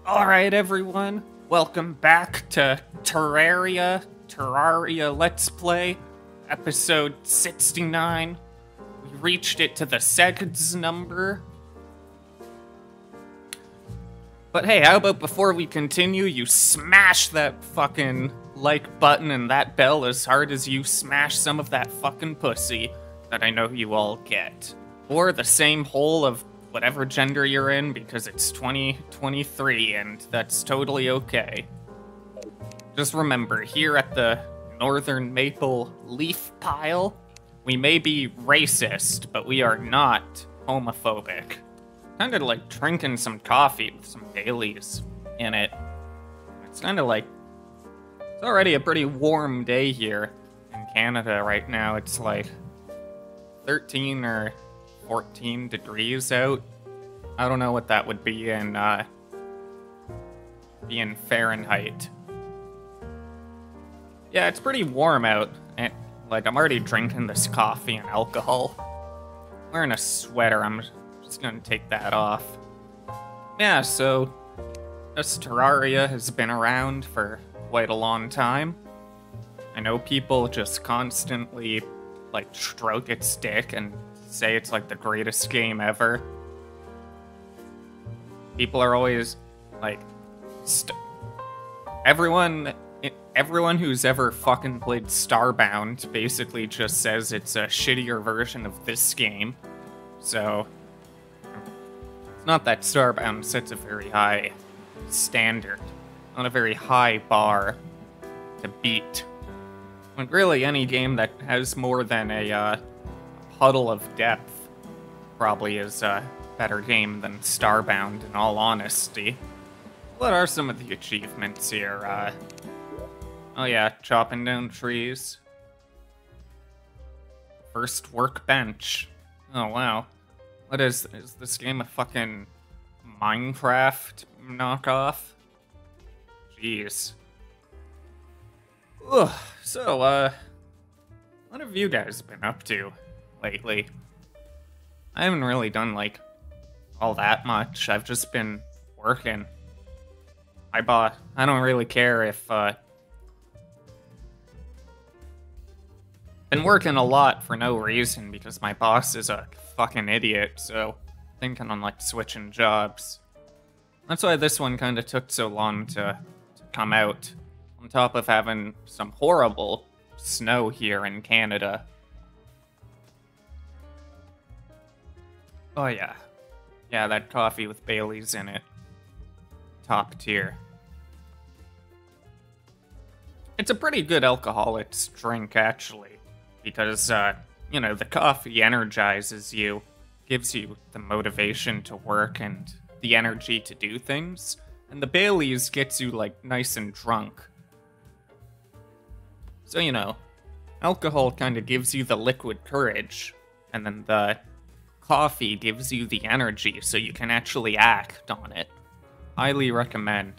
Alright, everyone. Welcome back to Terraria Let's Play, episode 69. We reached it to the seconds number. But hey, how about before we continue, you smash that fucking like button and that bell as hard as you smash some of that fucking pussy that I know you all get. Or the same hole of whatever gender you're in, because it's 2023 and that's totally okay. Just remember, here at the Northern Maple Leaf Pile, we may be racist, but we are not homophobic. Kinda like drinking some coffee with some Baileys in it. It's kinda like, it's already a pretty warm day here in Canada right now. It's like 13 or 14 degrees out. I don't know what that would be in Fahrenheit. Yeah, it's pretty warm out. And, like, I'm already drinking this coffee and alcohol. I'm wearing a sweater, I'm just gonna take that off. Yeah, so this Terraria has been around for quite a long time. I know people just constantly, like, stroke its dick and say it's like the greatest game ever. People are always like, everyone who's ever fucking played Starbound basically just says it's a shittier version of this game. So it's not that Starbound sets a very high standard, not a very high bar to beat. Like really any game that has more than a puddle of depth probably is a better game than Starbound, in all honesty. What are some of the achievements here? Oh yeah, chopping down trees. First workbench. Oh wow. What is this game a fucking Minecraft knockoff? Jeez. Ugh, so, what have you guys been up to lately? I haven't really done, like, all that much. I've just been working. I don't really care if, been working a lot for no reason because my boss is a fucking idiot, so thinking on, like, switching jobs. That's why this one kind of took so long to come out, on top of having some horrible snow here in Canada. Oh yeah. Yeah, that coffee with Baileys in it. Top tier. It's a pretty good alcoholics drink, actually. Because, you know, the coffee energizes you, gives you the motivation to work and the energy to do things. And the Baileys gets you, like, nice and drunk. So, you know, alcohol kind of gives you the liquid courage. And then the coffee gives you the energy so you can actually act on it. Highly recommend.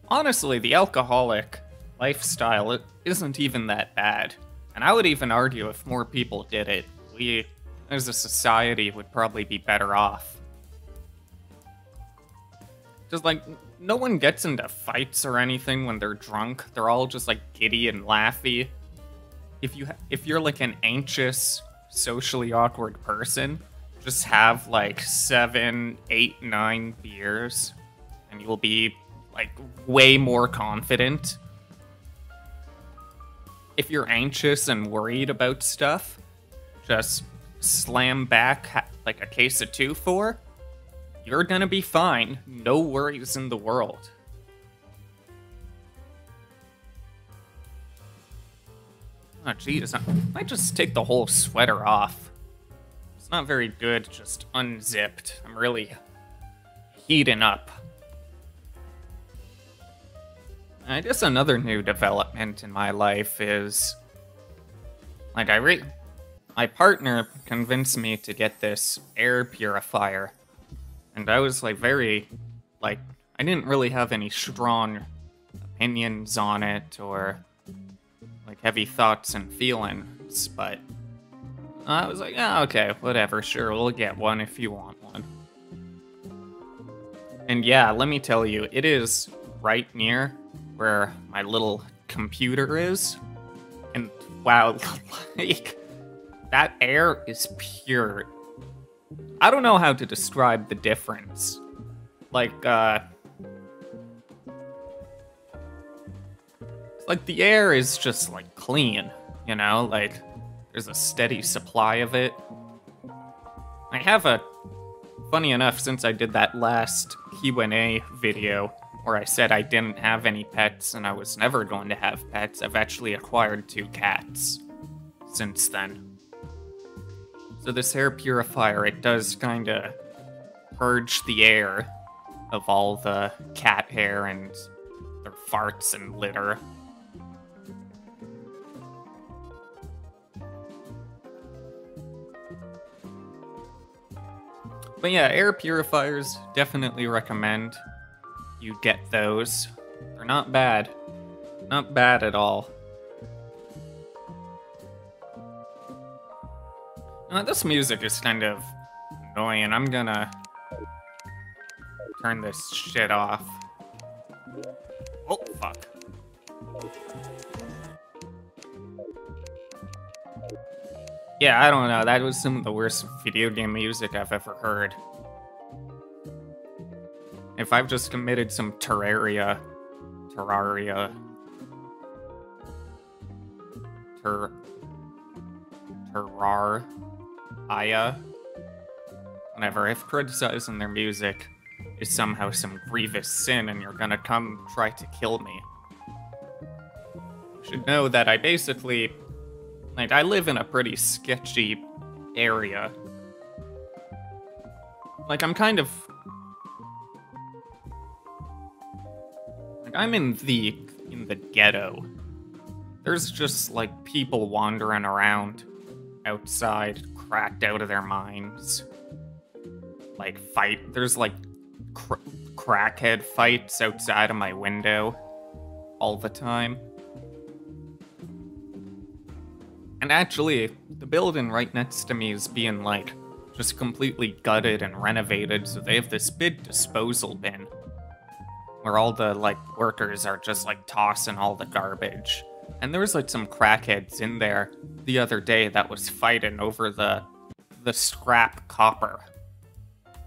Honestly, the alcoholic lifestyle isn't even that bad. And I would even argue if more people did it, we, as a society, would probably be better off. Just like, no one gets into fights or anything when they're drunk. They're all just like giddy and laughy. If you're like an anxious, socially awkward person, just have like 7, 8, 9 beers, and you'll be like way more confident. If you're anxious and worried about stuff, just slam back like a case of 2-4. You're gonna be fine. No worries in the world. Oh, jeez. I might just take the whole sweater off. It's not very good, just unzipped. I'm really heating up. I guess another new development in my life is... like, my partner convinced me to get this air purifier. And I was, like, very... like, I didn't really have any strong opinions on it, or... like, heavy thoughts and feelings, but I was like, yeah, okay, whatever, sure, we'll get one if you want one. And yeah, let me tell you, it is right near where my little computer is. And wow, like, that air is pure. I don't know how to describe the difference. Like the air is just, like, clean, you know? Like, there's a steady supply of it. I have a... Funny enough, since I did that last Q&A video where I said I didn't have any pets and I was never going to have pets, I've actually acquired 2 cats since then. So this air purifier, it does kind of purge the air of all the cat hair and their farts and litter. But yeah, air purifiers, definitely recommend you get those. They're not bad. Not bad at all. Now, this music is kind of annoying. I'm gonna turn this shit off. Oh, fuck. Yeah, I don't know. That was some of the worst video game music I've ever heard. If I've just committed some Terraria, whatever, if criticizing their music is somehow some grievous sin and you're gonna come try to kill me, you should know that I basically... Like, I live in a pretty sketchy area. Like, I'm kind of... Like, I'm in the ghetto. There's just, like, people wandering around outside, cracked out of their minds. Like, there's, like, crackhead fights outside of my window all the time. And actually, the building right next to me is being, like, just completely gutted and renovated, so they have this big disposal bin where all the, like, workers are just, like, tossing all the garbage. And there was, like, some crackheads in there the other day that was fighting over the scrap copper.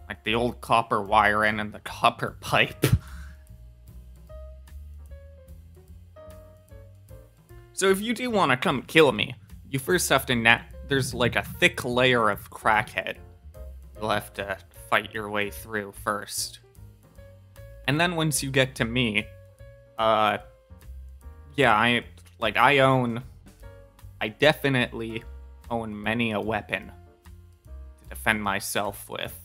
Like, the old copper wiring and the copper pipe. So if you do want to come kill me, you first have to there's like a thick layer of crackhead you'll have to fight your way through first. And then once you get to me, yeah, I definitely own many a weapon to defend myself with.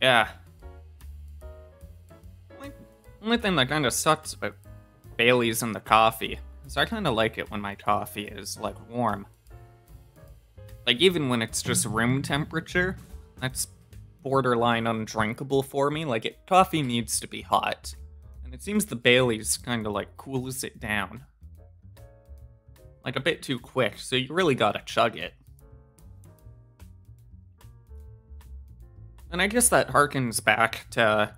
Yeah. Only thing that kind of sucks about Bailey's and the coffee is I kind of like it when my coffee is, like, warm. Like, even when it's just room temperature, that's borderline undrinkable for me. Like, coffee needs to be hot. And it seems the Bailey's kind of, like, cools it down. Like, a bit too quick, so you really gotta chug it. And I guess that harkens back to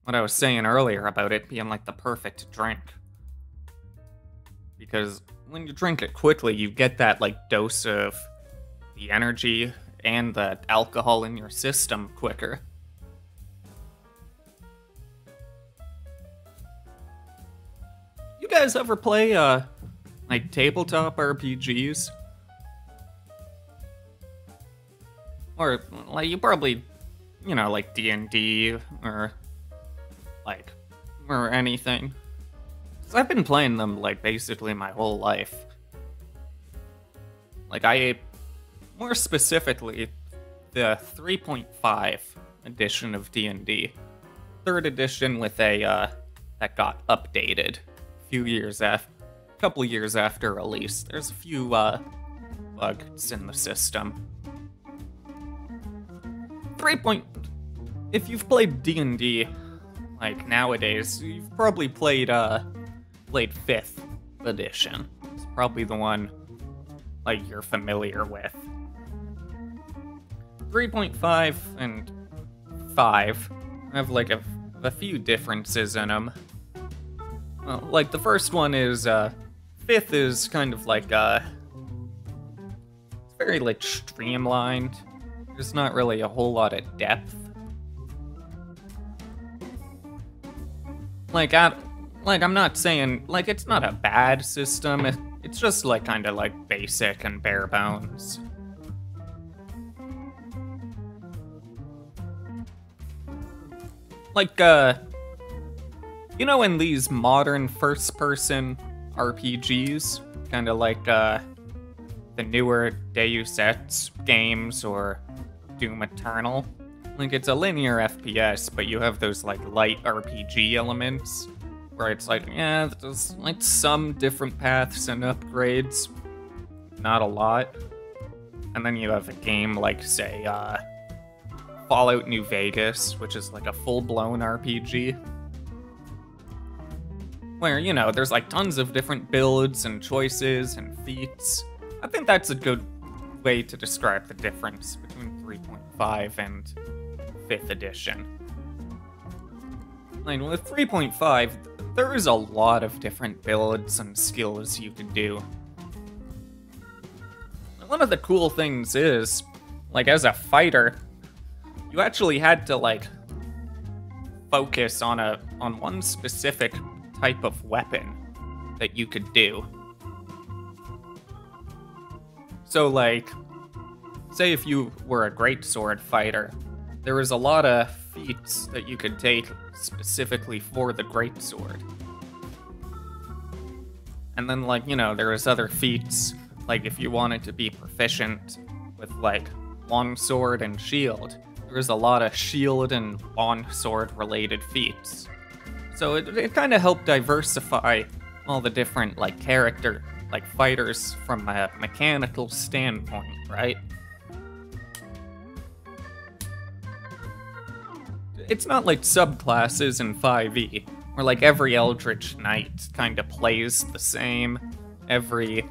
what I was saying earlier about it being, like, the perfect drink. Because when you drink it quickly, you get that, like, dose of the energy and the alcohol in your system quicker. You guys ever play, like, tabletop RPGs? Or, like, you probably, you know, like D&D, or... like, or anything. 'Cause I've been playing them, like, basically my whole life. Like, more specifically, the 3.5 edition of D&D. 3rd edition with a, that got updated a couple years after release. There's a few, bugs in the system. If you've played D&D, like, nowadays, you've probably played, played 5th edition. It's probably the one, like, you're familiar with. 3.5 and 5 have, like, a few differences in them. Well, like, the first one is, 5th is kind of like, it's very, like, streamlined. There's not really a whole lot of depth. Like, I'm not saying, like, it's not a bad system. It's just, like, kind of, like, basic and bare bones. Like, you know, in these modern first-person RPGs, kind of like, the newer Deus Ex games or Doom Eternal, like, it's a linear FPS, but you have those, like, light RPG elements, where it's like, yeah, there's, like, some different paths and upgrades, not a lot. And then you have a game like, say, Fallout New Vegas, which is, like, a full-blown RPG, where, you know, there's, like, tons of different builds and choices and feats. I think that's a good way to describe the difference between 3.5 and 5th edition. Like, with 3.5, there is a lot of different builds and skills you can do. One of the cool things is, like, as a fighter, you actually had to, like, focus on one specific type of weapon that you could do. So, like, say if you were a greatsword fighter, there was a lot of feats that you could take specifically for the greatsword. And then, like, you know, there was other feats, like if you wanted to be proficient with, like, longsword and shield, there was a lot of shield and longsword related feats. So it kind of helped diversify all the different, like, character, like, fighters from a mechanical standpoint, right? It's not like subclasses in 5e, where, like, every Eldritch Knight kind of plays the same, every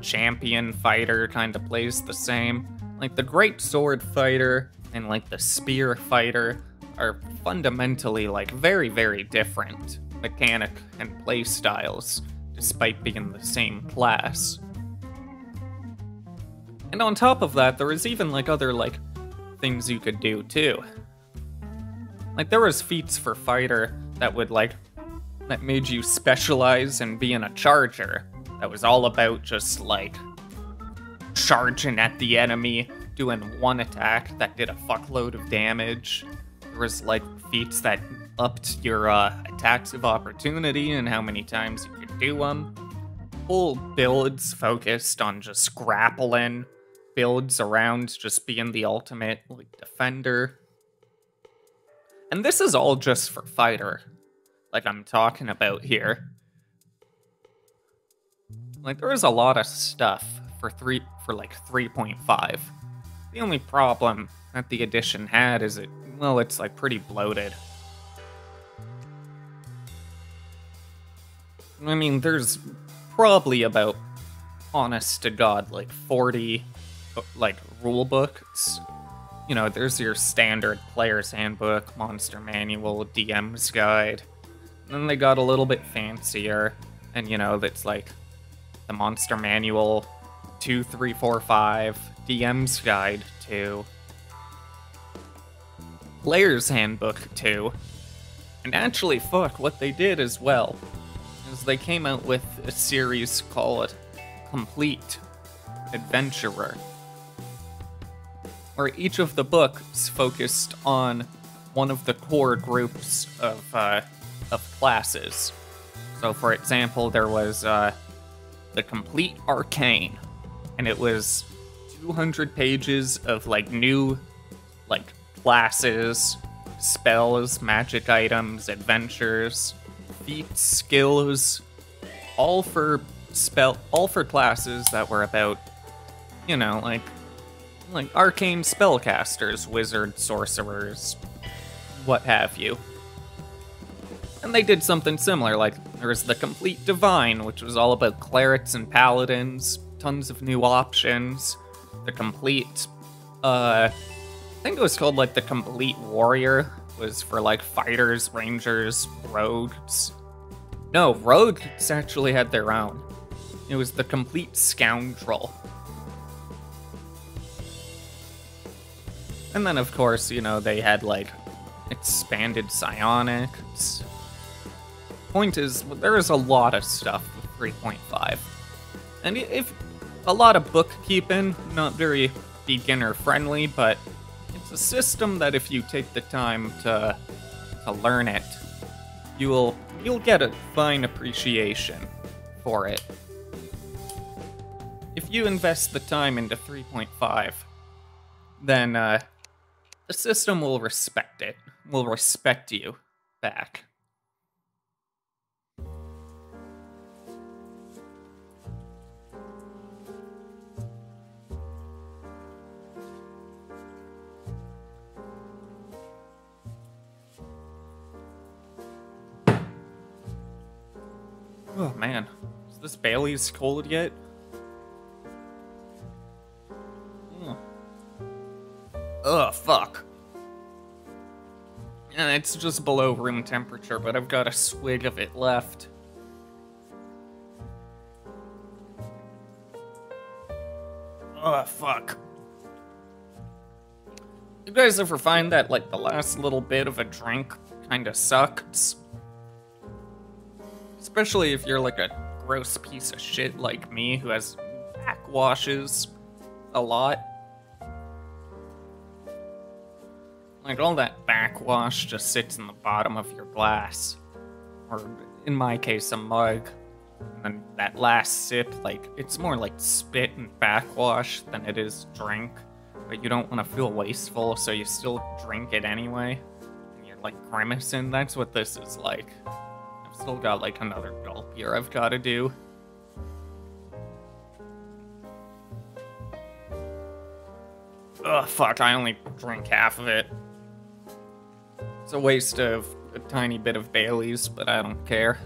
champion fighter kind of plays the same. Like, the Great Sword fighter and, like, the Spear fighter are fundamentally, like, very, very different mechanic and play styles, despite being the same class. And on top of that, there was even, like, other, like, things you could do, too. Like, there was feats for fighter that would, like, that made you specialize in being a charger. That was all about just, like, charging at the enemy, doing one attack that did a fuckload of damage. There was, like, feats that upped your attacks of opportunity and how many times you could do them. Whole builds focused on just grappling, builds around just being the ultimate, like, defender. And this is all just for fighter, like I'm talking about here. Like, there is a lot of stuff for 3.5. The only problem that the edition had is it's, like, pretty bloated. I mean, there's probably about, honest to God, like, 40, like, rule books. You know, there's your standard player's handbook, monster manual, DM's guide. And then they got a little bit fancier, and, you know, that's, like, the monster manual 2, 3, 4, 5, DM's guide 2, player's handbook 2, and actually, fuck, what they did as well is they came out with a series called Complete Adventurer, where each of the books focused on one of the core groups of classes. So, for example, there was the Complete Arcane, and it was 200 pages of, like, new, like, classes, spells, magic items, adventures, feats, skills, all for classes that were about, you know, like arcane spellcasters, wizards, sorcerers, what have you. And they did something similar, like there was the Complete Divine, which was all about clerics and paladins, tons of new options. The Complete, I think it was called like the Complete Warrior, was for like fighters, rangers, rogues. No, rogues actually had their own. It was the Complete Scoundrel. And then of course, you know, they had like expanded psionics. Point is, there is a lot of stuff with 3.5. And if a lot of bookkeeping, not very beginner friendly, but it's a system that if you take the time to learn it, you'll get a fine appreciation for it. If you invest the time into 3.5, then the system will respect it, will respect you back. Oh man, is this Bailey's cold yet? Ugh, fuck. Yeah, it's just below room temperature, but I've got a swig of it left. Ugh, fuck. You guys ever find that, like, the last little bit of a drink kinda sucks? Especially if you're like a gross piece of shit like me who has backwashes a lot. Like, all that backwash just sits in the bottom of your glass. Or, in my case, a mug. And that last sip, like, it's more like spit and backwash than it is drink. But you don't want to feel wasteful, so you still drink it anyway. And you're, like, grimacing. That's what this is like. I've still got, like, another gulp here I've got to do. Ugh, fuck, I only drank half of it. It's a waste of a tiny bit of Bailey's, but I don't care.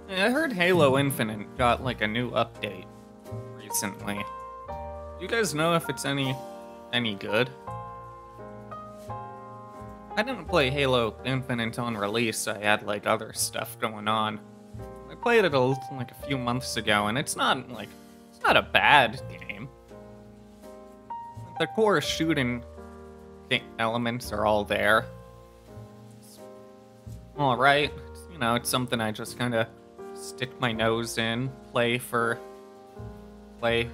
I heard Halo Infinite got like a new update recently. Do you guys know if it's any good? I didn't play Halo Infinite on release, I had like other stuff going on. I played it like a few months ago, and it's not a bad game. The core shooting elements are all there. It's all right. You know, it's something I just kind of stick my nose in, play a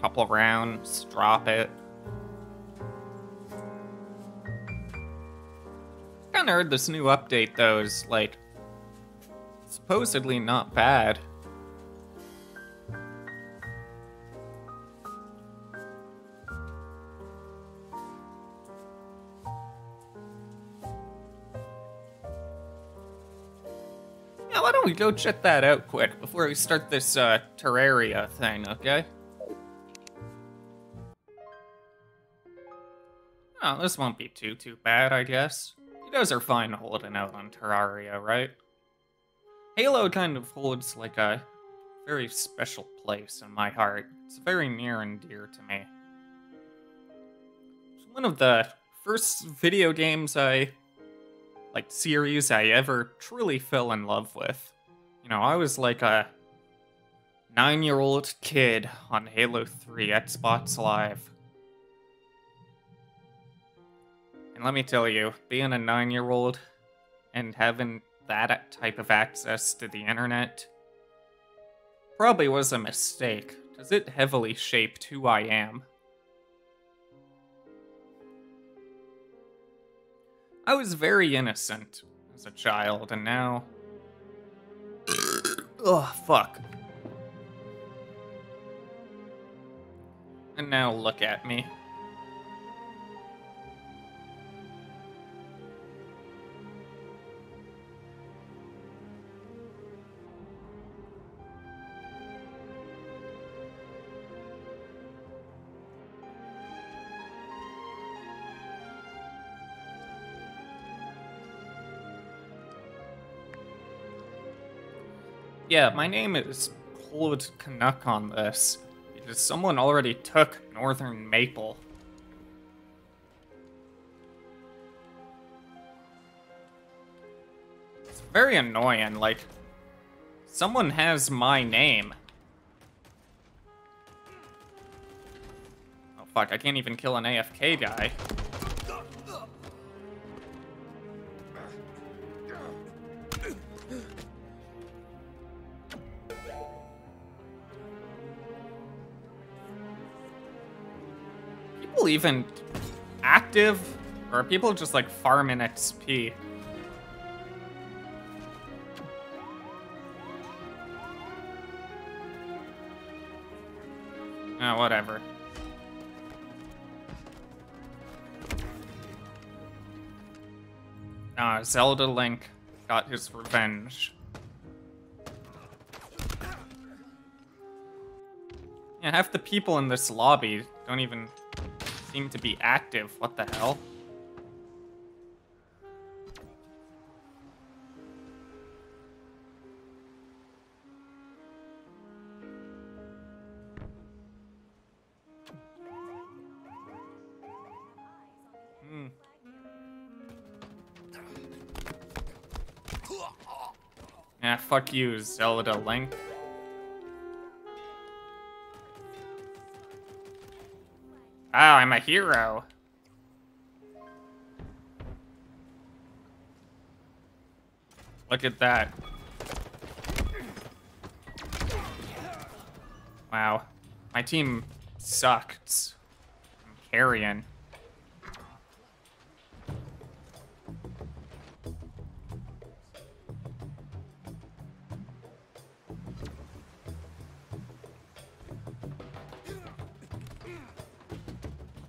couple of rounds, drop it. I kinda heard this new update though is like supposedly not bad. Yeah, why don't we go check that out quick before we start this Terraria thing, okay? Oh, this won't be too bad, I guess. You guys are fine holding out on Terraria, right? Halo kind of holds like a very special place in my heart. It's very near and dear to me. It's one of the first video games series I ever truly fell in love with. You know, I was like a 9-year-old kid on Halo 3 Xbox Live. And let me tell you, being a 9-year-old and having that type of access to the internet probably was a mistake, because it heavily shaped who I am. I was very innocent as a child, and now... Ugh, fuck. And now look at me. Yeah, my name is Pulled Canuck on this, because someone already took Northern Maple. It's very annoying, like, someone has my name. Oh fuck, I can't even kill an AFK guy. People even active, or are people just like farming XP? Oh, whatever. Zelda Link got his revenge. Yeah, half the people in this lobby don't even seem to be active. What the hell? Yeah, fuck you, Zelda Link. Oh, I'm a hero. Look at that. Wow. My team sucked. I'm carrying.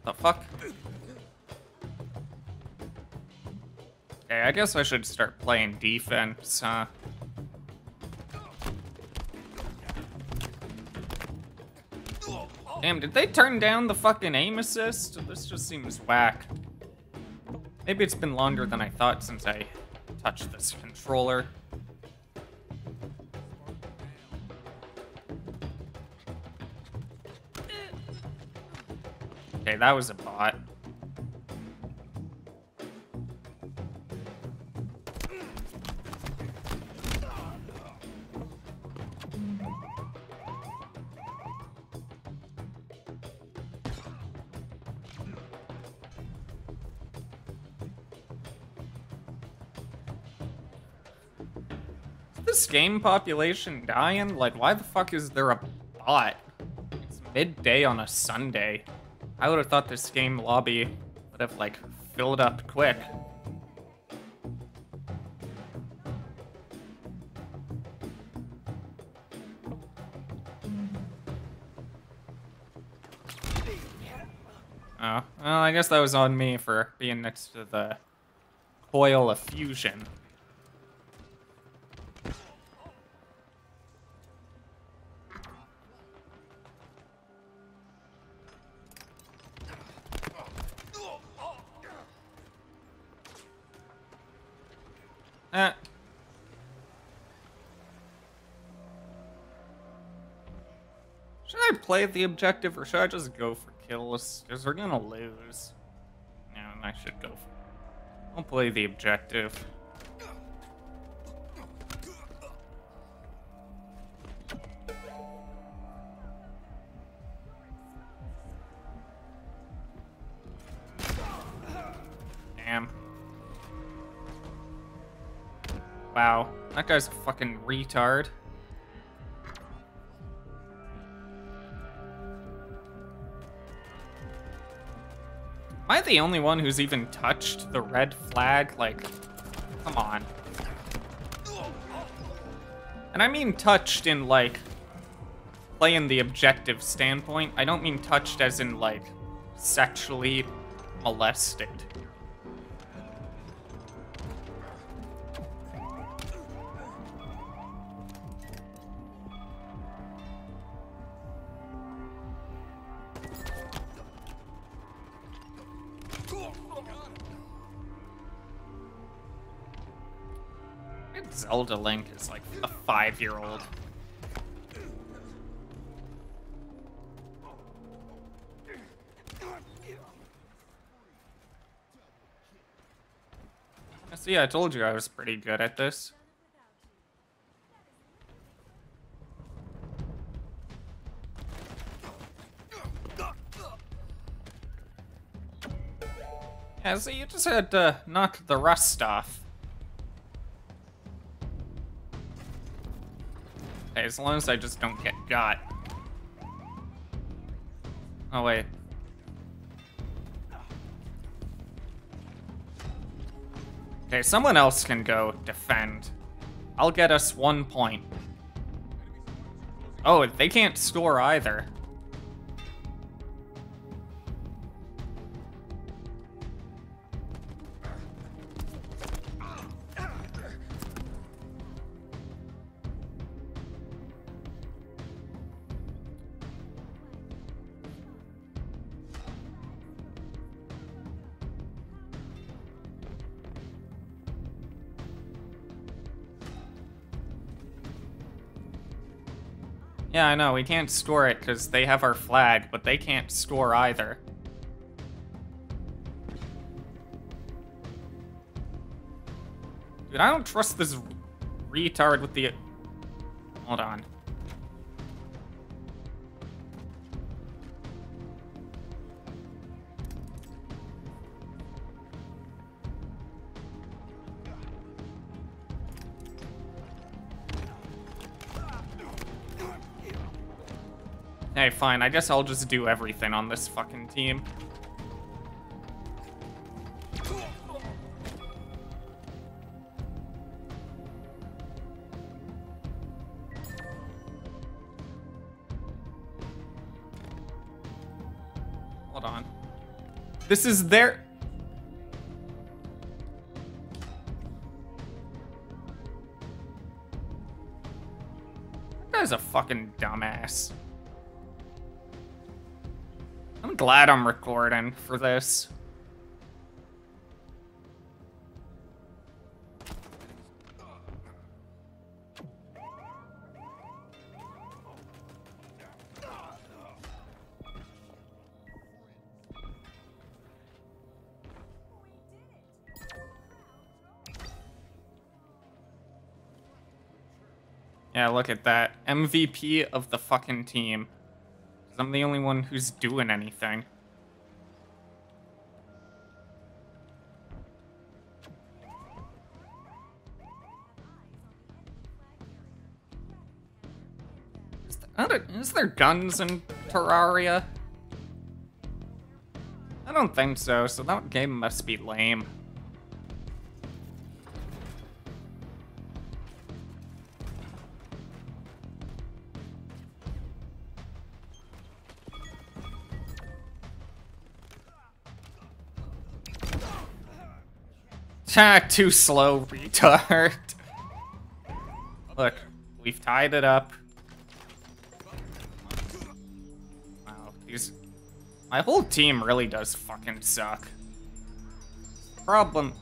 The fuck? Okay, I guess I should start playing defense, huh? Damn, did they turn down the fucking aim assist? This just seems whack. Maybe it's been longer than I thought since I touched this controller. Okay, that was a bot. Is this game population dying? Like, why the fuck is there a bot? It's midday on a Sunday. I would have thought this game lobby would have, like, filled up quick. Oh, well, I guess that was on me for being next to the coil of fusion. Should I play the objective or should I just go for kills? Because we're gonna lose. No, I should go for... I'll play the objective. Damn. Wow, that guy's a fucking retard. Am I the only one who's even touched the red flag? Like, come on. And I mean touched in, like, playing the objective standpoint. I don't mean touched as in, like, sexually molested. Zelda Link is like a 5-year-old. See, I told you I was pretty good at this. Yeah, so you just had to knock the rust off. Okay, as long as I just don't get got. Oh, wait. Okay, someone else can go defend. I'll get us 1 point. Oh, they can't score either. Yeah, I know, we can't score it because they have our flag, but they can't score either. Dude, I don't trust this retard with the... Hold on. Hey, fine, I guess I'll just do everything on this fucking team. Hold on. This is their... That guy's a fucking dumbass. I'm glad I'm recording for this. Yeah, look at that. MVP of the fucking team. I'm the only one who's doing anything. Is there guns in Terraria? I don't think so, so that game must be lame. Too slow, retard. Look, we've tied it up. Wow, my whole team really does fucking suck. Problem.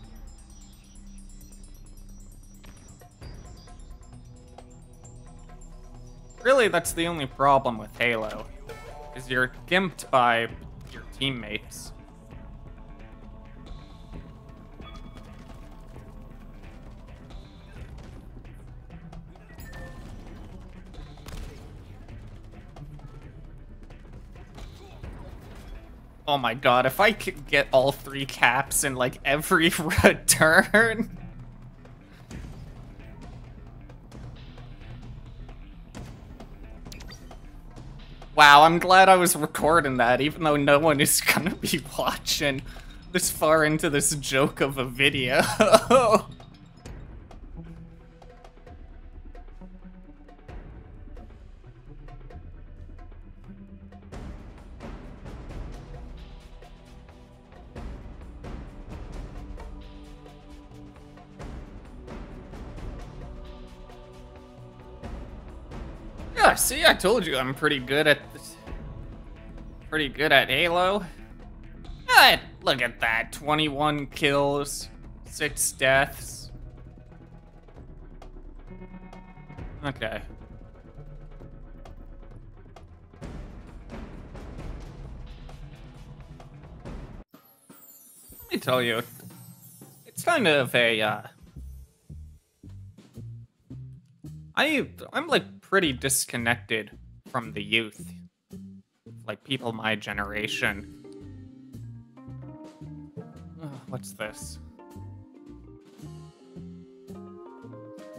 Really, that's the only problem with Halo, is you're gimped by your teammates. Oh my god, if I could get all 3 caps in, like, every return... Wow, I'm glad I was recording that, even though no one is gonna be watching this far into this joke of a video. Yeah, see, I told you I'm pretty good at this. Pretty good at Halo. Look at that, 21 kills, 6 deaths. Okay. Let me tell you, it's kind of a, I'm like pretty disconnected from the youth. Like people my generation. What's this?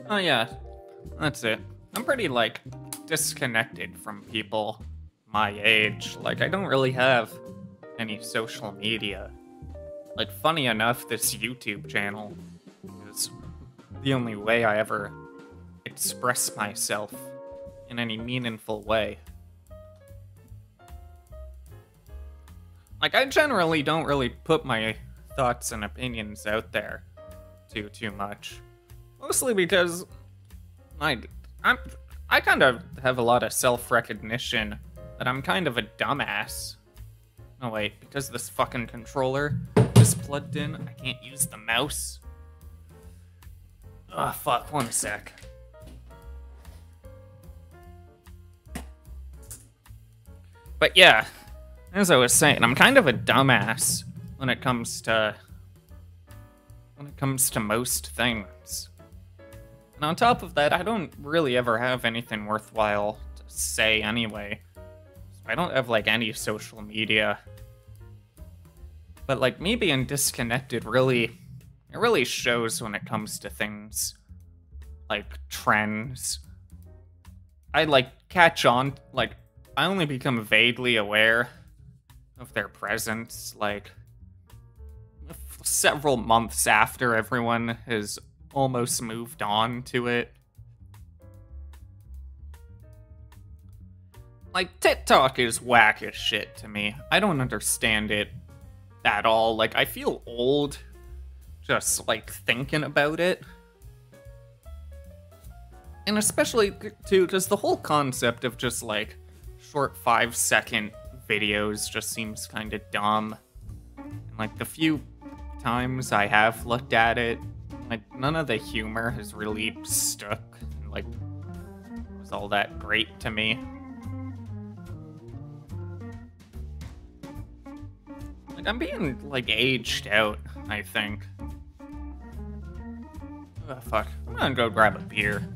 Oh yeah, that's it. I'm pretty like disconnected from people my age. Like I don't really have any social media. Like funny enough, this YouTube channel is the only way I ever express myself in any meaningful way. Like I generally don't really put my thoughts and opinions out there too much. Mostly because I kind of have a lot of self-recognition that I'm kind of a dumbass. Oh wait, because this fucking controller is plugged in, I can't use the mouse. Oh fuck, one sec. But yeah, as I was saying, I'm kind of a dumbass when it comes to most things. And on top of that, I don't really ever have anything worthwhile to say anyway. So I don't have like any social media. But like me being disconnected it really shows when it comes to things like trends. I like catch on, like I only become vaguely aware of their presence like several months after everyone has almost moved on to it. Like, TikTok is whack as shit to me. I don't understand it at all. Like, I feel old just, like, thinking about it. And especially, too, because the whole concept of just, like, short 5-second videos just seems kind of dumb. And, like, the few times I have looked at it, like, none of the humor has really stuck, and, like, was all that great to me. Like, I'm being, like, aged out, I think. Oh, fuck. I'm gonna go grab a beer.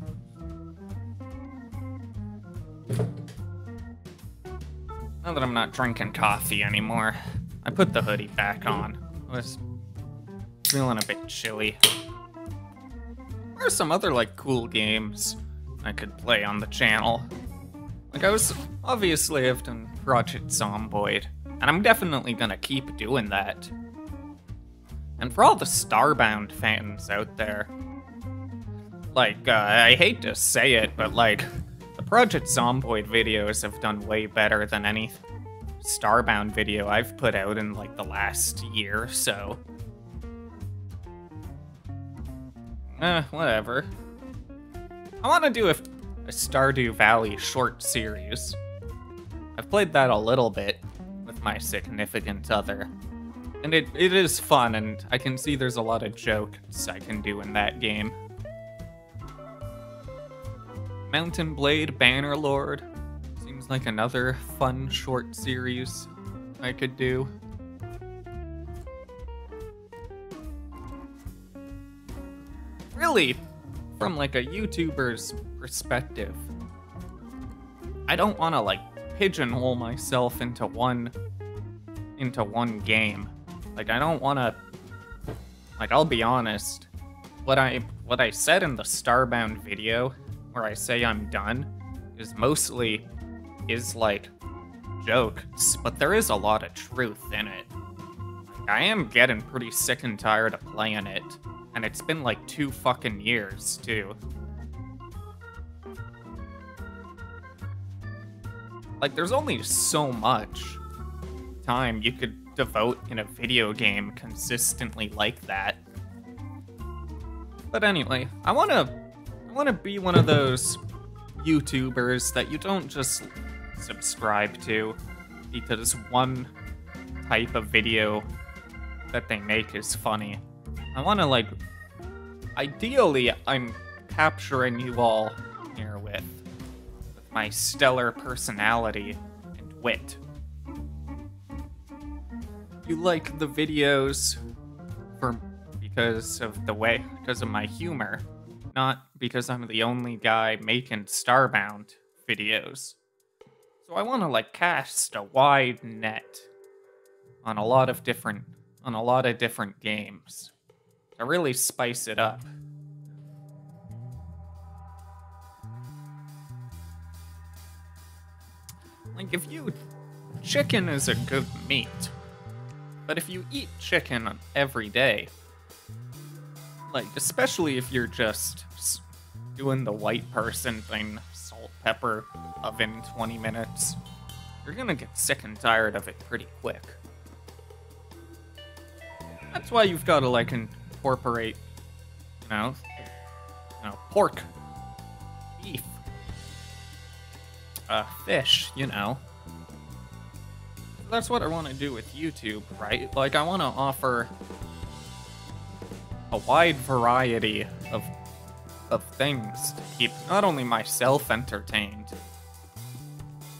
Now that I'm not drinking coffee anymore, I put the hoodie back on. I was feeling a bit chilly. There are some other, like, cool games I could play on the channel. Like, obviously I've done Project Zomboid, and I'm definitely gonna keep doing that. And for all the Starbound fans out there, like, I hate to say it, but, like, the Project Zomboid videos have done way better than any Starbound video I've put out in, like, the last year or so. Whatever. I want to do a Stardew Valley short series. I've played that a little bit with my significant other. And it is fun, and I can see there's a lot of jokes I can do in that game. Mountain Blade Bannerlord seems like another fun short series I could do. Really, from like a YouTuber's perspective, I don't want to like pigeonhole myself into one game. Like I don't want to, like, I'll be honest, what I said in the Starbound video where I say I'm done is mostly like jokes, but there is a lot of truth in it. I am getting pretty sick and tired of playing it. And it's been like 2 fucking years, too. Like, there's only so much time you could devote in a video game consistently like that. But anyway, I wanna be one of those YouTubers that you don't just subscribe to because one type of video that they make is funny. I want to, like, ideally, I'm capturing you all here my stellar personality and wit. You like the videos because of my humor, not because I'm the only guy making Starbound videos. So I want to like cast a wide net on a lot of different games to really spice it up. Like chicken is a good meat, but if you eat chicken every day, like especially if you're just doing the white person thing, salt, pepper, oven, 20 minutes, you're gonna get sick and tired of it pretty quick. That's why you've got to like incorporate, pork, beef, fish, That's what I want to do with YouTube, right? Like, I want to offer a wide variety of things to keep not only myself entertained,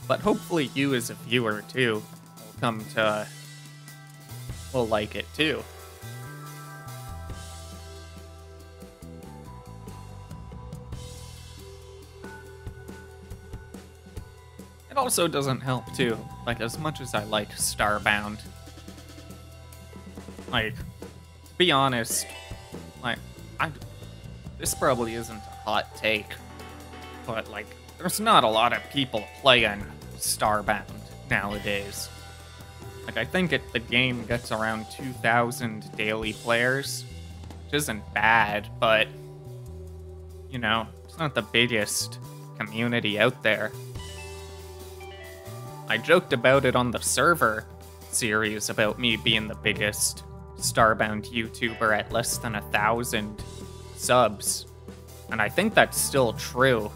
but hopefully you as a viewer, too, will like it, too. It also doesn't help, too. Like, as much as I like Starbound, like, to be honest, like, this probably isn't a hot take, but, like, there's not a lot of people playing Starbound nowadays. Like, I think the game gets around 2,000 daily players, which isn't bad, but, it's not the biggest community out there. I joked about it on the server series about me being the biggest Starbound YouTuber at less than 1,000 subs. And I think that's still true.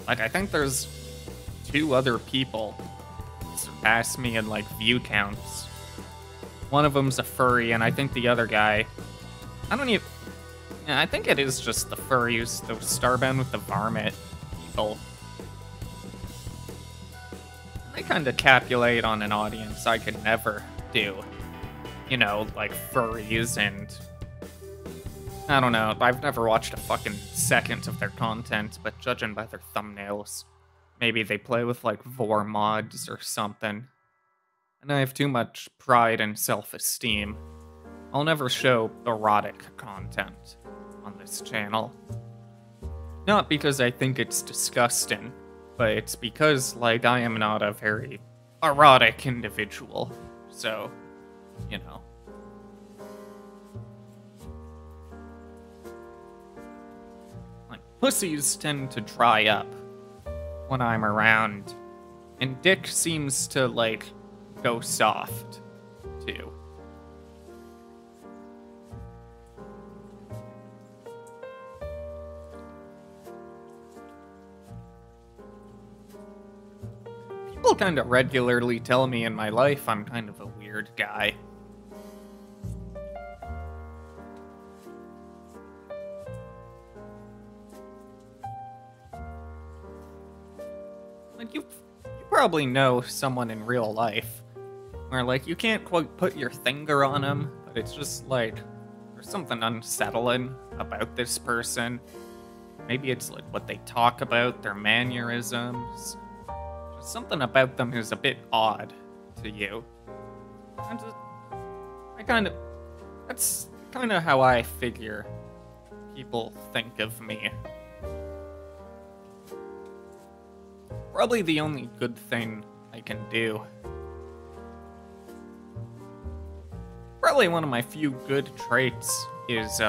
Like, I think there's 2 other people surpass me in, like, view counts. One of them's a furry, and I think the other guy... I think it is just the furries, the Starbound with the varmint people. They kind of capulate on an audience I could never do. Like furries and... I don't know, I've never watched a fucking second of their content, but judging by their thumbnails, maybe they play with like vor mods or something. And I have too much pride and self-esteem. I'll never show erotic content on this channel. Not because I think it's disgusting, but it's because, like, I am not a very erotic individual. So, Like, pussies tend to dry up when I'm around. And dick seems to, like, go soft, too. People kind of regularly tell me in my life I'm kind of a weird guy. Like, you probably know someone in real life where, like, you can't quite put your finger on them, but it's just, like, there's something unsettling about this person. Maybe it's, like, what they talk about, their mannerisms. Something about them is a bit odd to you. That's kind of how I figure people think of me. Probably the only good thing I can do. Probably one of my few good traits is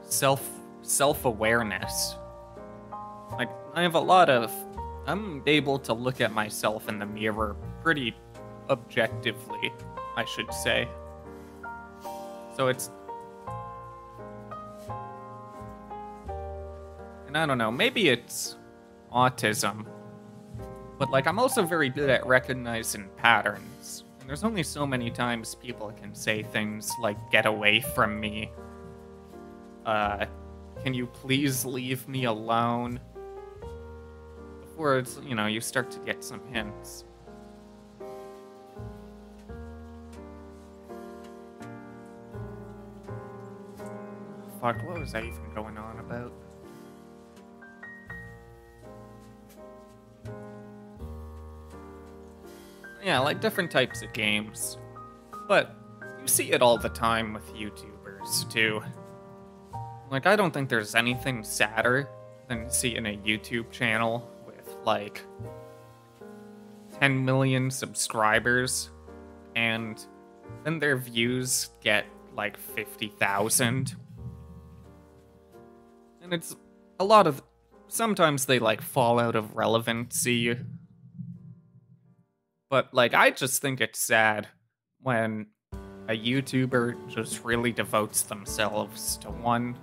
self-awareness. Like, I have a lot of... I'm able to look at myself in the mirror pretty objectively, I should say. So it's... And I don't know, maybe it's autism. But, like, I'm also very good at recognizing patterns. And there's only so many times people can say things like, "Get away from me." "Can you please leave me alone?" before it's, you know, you start to get some hints. Fuck, what was I even going on about? Yeah, like different types of games. But you see it all the time with YouTubers, too. Like, I don't think there's anything sadder than seeing a YouTube channel with, like, 10 million subscribers, and then their views get, like, 50,000. And it's a lot of... Sometimes they, like, fall out of relevancy. But, like, I just think it's sad when a YouTuber just really devotes themselves to one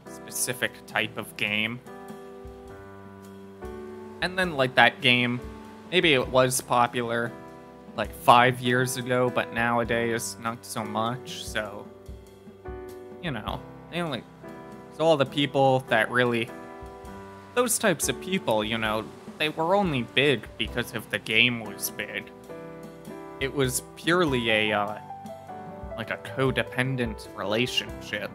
specific type of game. And then, like, that game, maybe it was popular, like, 5 years ago, but nowadays, not so much, so... You know, they only... So all the people that really... Those types of people, you know, they were only big because of the game was big. It was purely a, like a codependent relationship.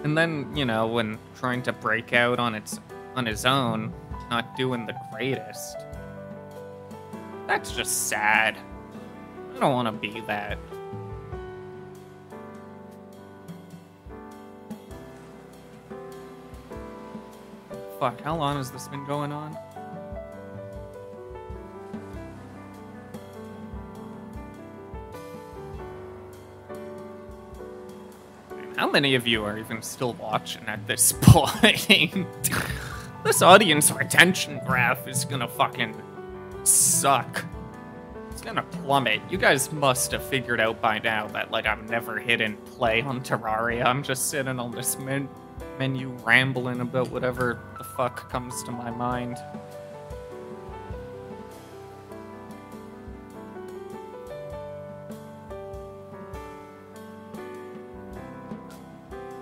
And then, you know, when trying to break out on his own, not doing the greatest. That's just sad. I don't want to be that. Fuck, how long has this been going on? How many of you are even still watching at this point? This audience retention graph is gonna fucking suck. It's gonna plummet. You guys must have figured out by now that, like, I'm never hitting play on Terraria. I'm just sitting on this menu rambling about whatever the fuck comes to my mind.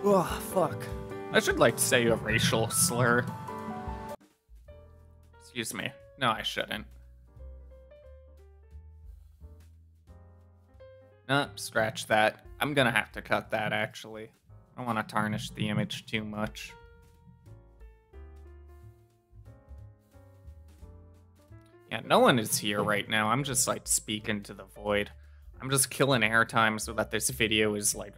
Oh, fuck. I should, like, say a racial slur. Excuse me. No, I shouldn't. Nah, scratch that. I'm gonna have to cut that, actually. I don't want to tarnish the image too much. Yeah, no one is here right now. I'm just, like, speaking to the void. I'm just killing airtime so that this video is, like,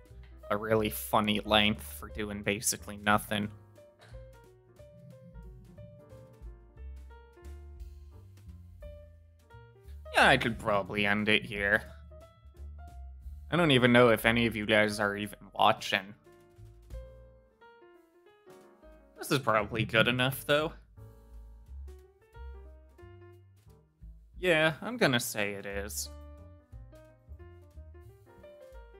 a really funny length for doing basically nothing. Yeah, I could probably end it here. I don't even know if any of you guys are even watching. This is probably good enough, though. Yeah, I'm gonna say it is.